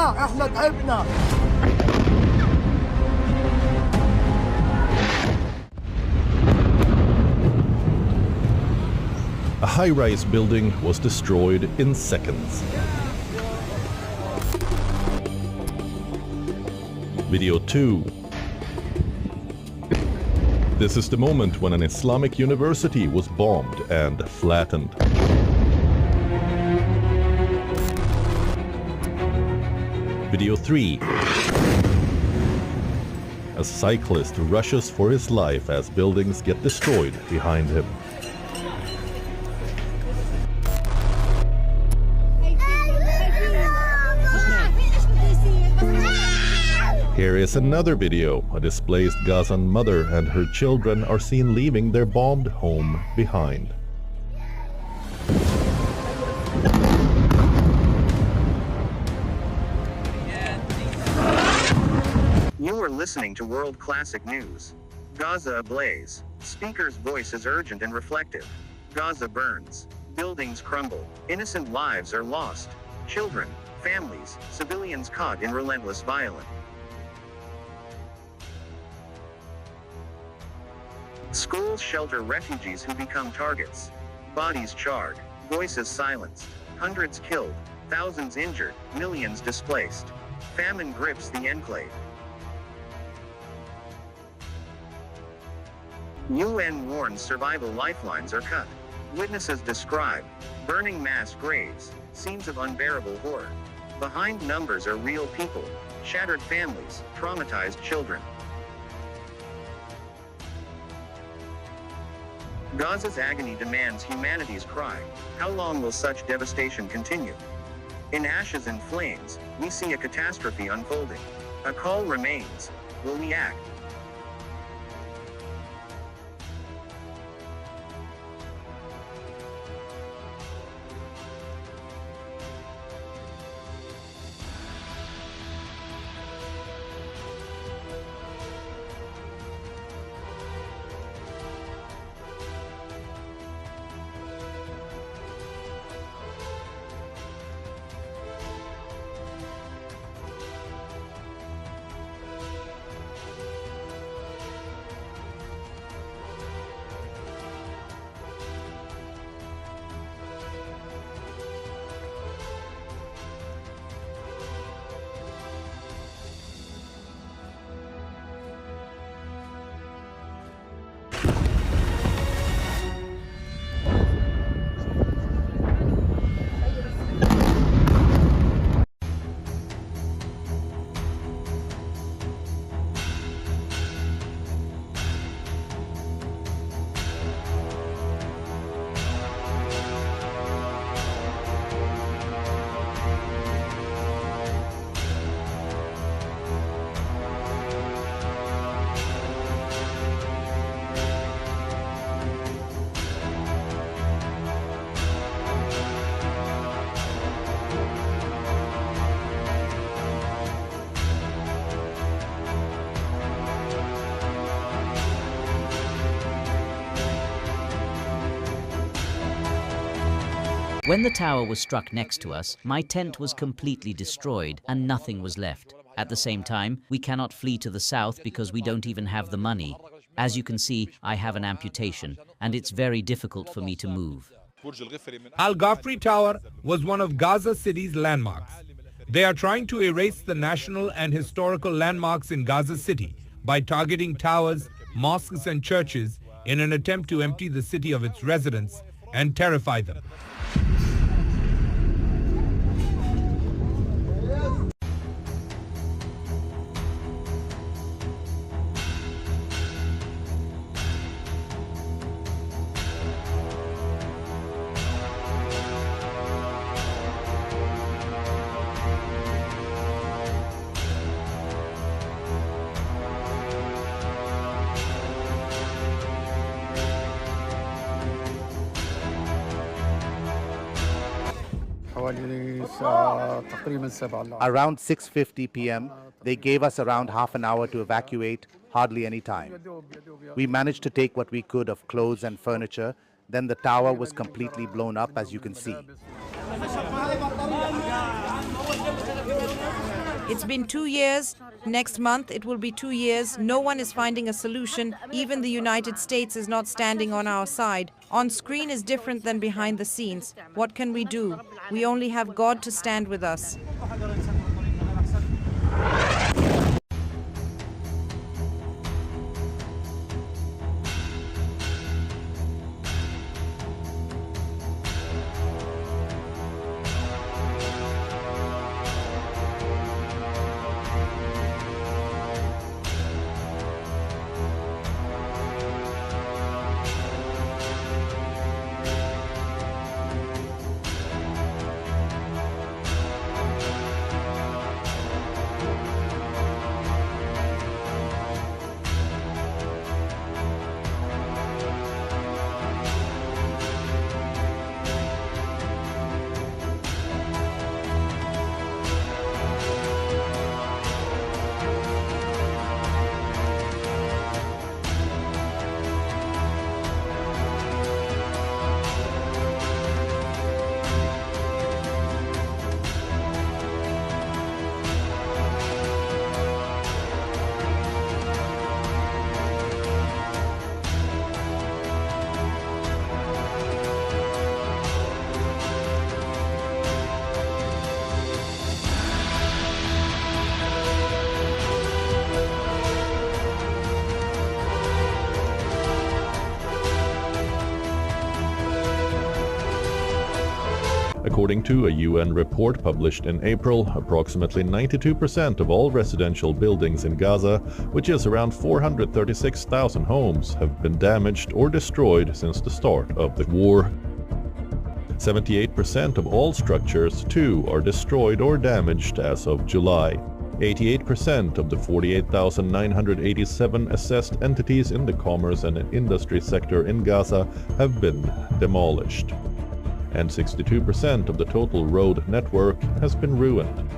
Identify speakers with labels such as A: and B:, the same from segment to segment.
A: احنا تعبنا.
B: A high-rise building was destroyed in seconds. Video 2. This is the moment when an Islamic university was bombed and flattened. Video 3. A cyclist rushes for his life as buildings get destroyed behind him. Here is another video. A displaced Gazan mother and her children are seen leaving their bombed home behind.
C: You are listening to World Classic News. Gaza ablaze. Speaker's voice is urgent and reflective. Gaza burns. Buildings crumble. Innocent lives are lost. Children, families, civilians caught in relentless violence. Schools shelter refugees who become targets. Bodies charred. Voices silenced. Hundreds killed. Thousands injured. Millions displaced. Famine grips the enclave. UN warns survival lifelines are cut. Witnesses describe burning mass graves, scenes of unbearable horror. Behind numbers are real people, shattered families, traumatized children. Gaza's agony demands humanity's cry. How long will such devastation continue? In ashes and flames, we see a catastrophe unfolding. A call remains. Will we act?
D: When the tower was struck next to us, my tent was completely destroyed and nothing was left. At the same time, we cannot flee to the south because we don't even have the money. As you can see, I have an amputation and it's very difficult for me to move.
E: Al Ghafri Tower was one of Gaza City's landmarks. They are trying to erase the national and historical landmarks in Gaza City by targeting towers, mosques and churches in an attempt to empty the city of its residents and terrify them.
F: Around 6:50 p.m., they gave us around half an hour to evacuate, hardly any time. We managed to take what we could of clothes and furniture, then the tower was completely blown up, as you can see.
A: It's been 2 years. Next month it will be 2 years. No one is finding a solution. Even the United States is not standing on our side. On screen is different than behind the scenes. What can we do? We only have God to stand with us.
B: According to a UN report published in April, approximately 92% of all residential buildings in Gaza, which is around 436,000 homes, have been damaged or destroyed since the start of the war. 78% of all structures, too, are destroyed or damaged as of July. 88% of the 48,987 assessed entities in the commerce and industry sector in Gaza have been demolished. And 62% of the total road network has been ruined.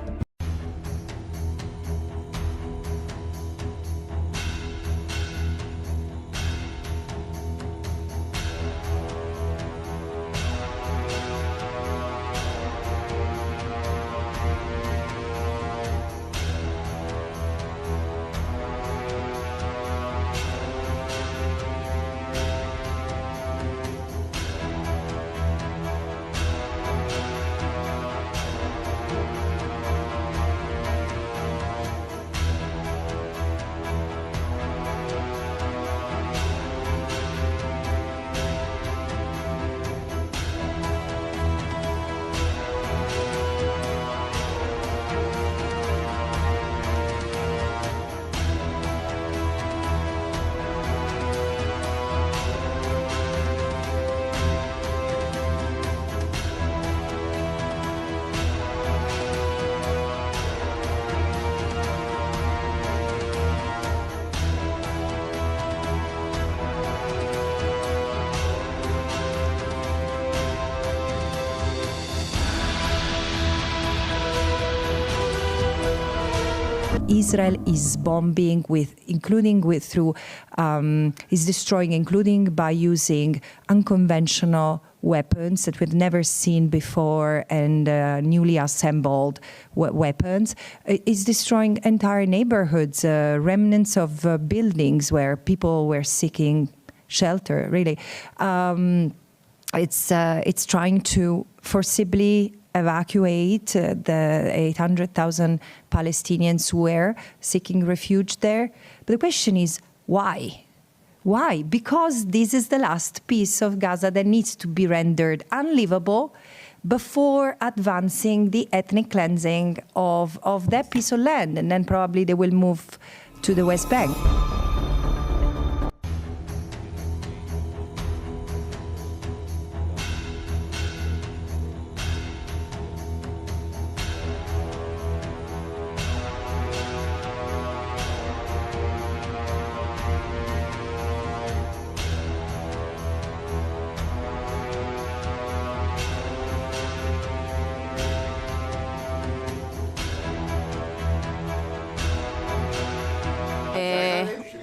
G: Israel is bombing is destroying, including by using unconventional weapons that we've never seen before and newly assembled weapons. Is destroying entire neighborhoods, remnants of buildings where people were seeking shelter. Really, it's trying to forcibly evacuate the 800,000 Palestinians who were seeking refuge there. But the question is, why? Why? Because this is the last piece of Gaza that needs to be rendered unlivable before advancing the ethnic cleansing of that piece of land. And then probably they will move to the West Bank.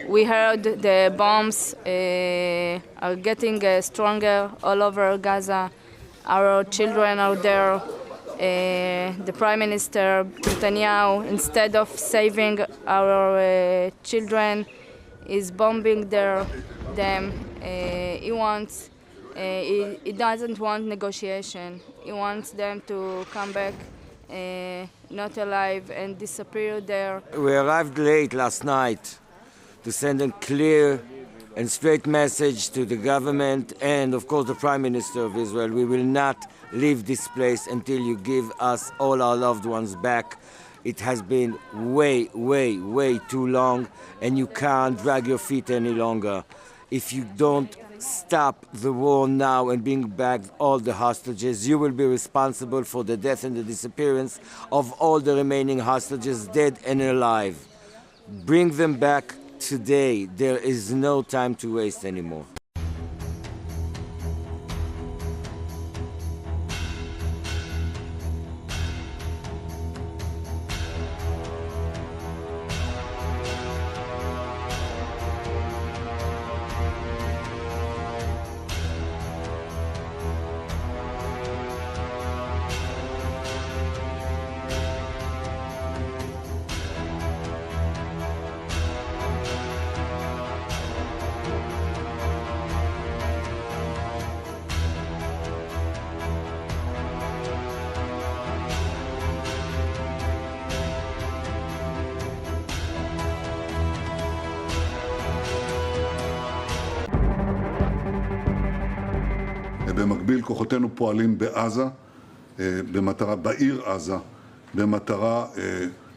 H: We heard the bombs are getting stronger all over Gaza. Our children are there the Prime Minister Netanyahu, instead of saving our children, is bombing them. He doesn't want negotiation. He wants them to come back not alive and disappear there.
I: We arrived late last night to send a clear and straight message to the government and, of course, the Prime Minister of Israel. We will not leave this place until you give us all our loved ones back. It has been way, way, way too long, and you can't drag your feet any longer. If you don't stop the war now and bring back all the hostages, you will be responsible for the death and the disappearance of all the remaining hostages, dead and alive. Bring them back today. There is no time to waste anymore.
J: במקביל, כוחותינו פועלים בעזה, בעיר עזה, במטרה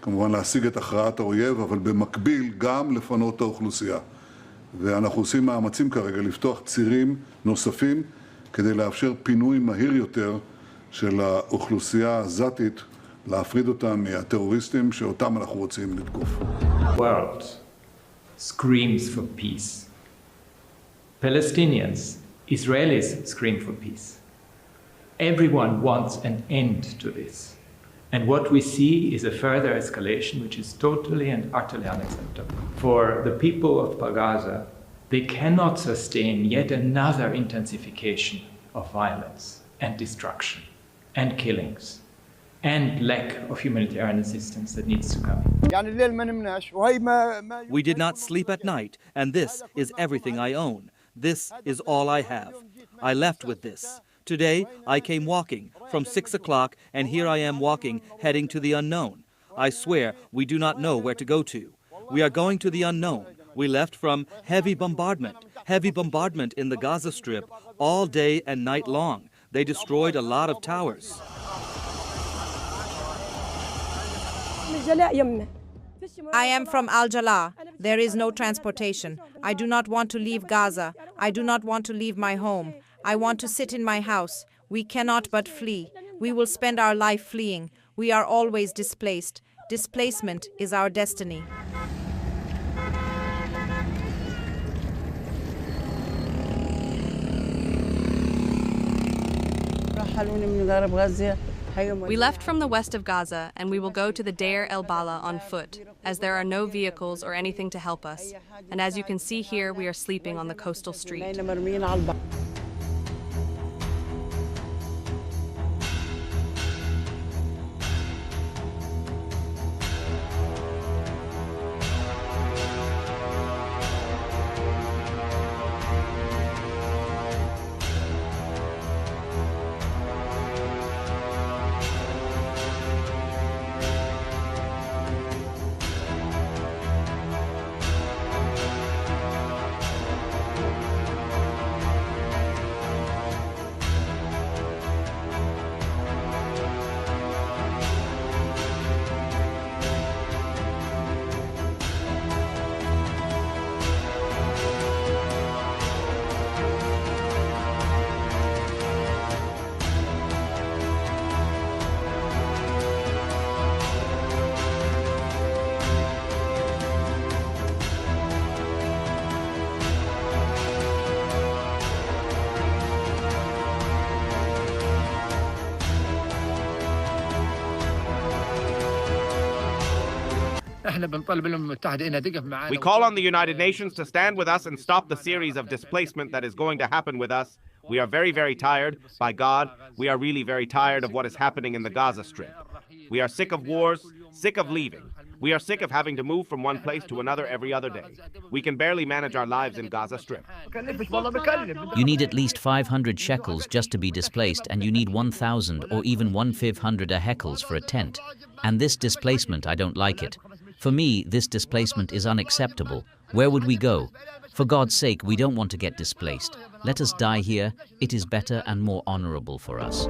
J: כמובן להשיג את הכרעת האויב, אבל במקביל גם לפנות את האוכלוסייה. ואנחנו עושים מאמצים כרגע לפתוח צירים נוספים כדי לאפשר פינוי מהיר יותר של האוכלוסייה העזתית, להפריד אותם מהטרוריסטים שאותם אנחנו רוצים לתקוף.
K: World screams for peace. Palestinians, Israelis scream for peace. Everyone wants an end to this. And what we see is a further escalation, which is totally and utterly unacceptable. For the people of Gaza, they cannot sustain yet another intensification of violence and destruction and killings and lack of humanitarian assistance that needs to come in.
L: We did not sleep at night, and this is everything I own. This is all I have. I left with this. Today, I came walking from 6 o'clock, and here I am walking, heading to the unknown. I swear we do not know where to go to. We are going to the unknown. We left from heavy bombardment in the Gaza Strip all day and night long. They destroyed a lot of towers.
A: I am from Al-Jalaa. There is no transportation. I do not want to leave Gaza. I do not want to leave my home. I want to sit in my house. We cannot but flee. We will spend our life fleeing. We are always displaced. Displacement is our destiny.
M: We left from the west of Gaza, and we will go to the Deir el-Bala on foot, as there are no vehicles or anything to help us. And as you can see here, we are sleeping on the coastal street.
N: We call on the United Nations to stand with us and stop the series of displacement that is going to happen with us. We are very, very tired. By God, we are really very tired of what is happening in the Gaza Strip. We are sick of wars, sick of leaving. We are sick of having to move from one place to another every other day. We can barely manage our lives in Gaza Strip.
D: You need at least 500 shekels just to be displaced, and you need 1,000 or even 1,500 shekels for a tent. And this displacement, I don't like it. For me, this displacement is unacceptable. Where would we go? For God's sake, we don't want to get displaced. Let us die here. It is better and more honorable for us.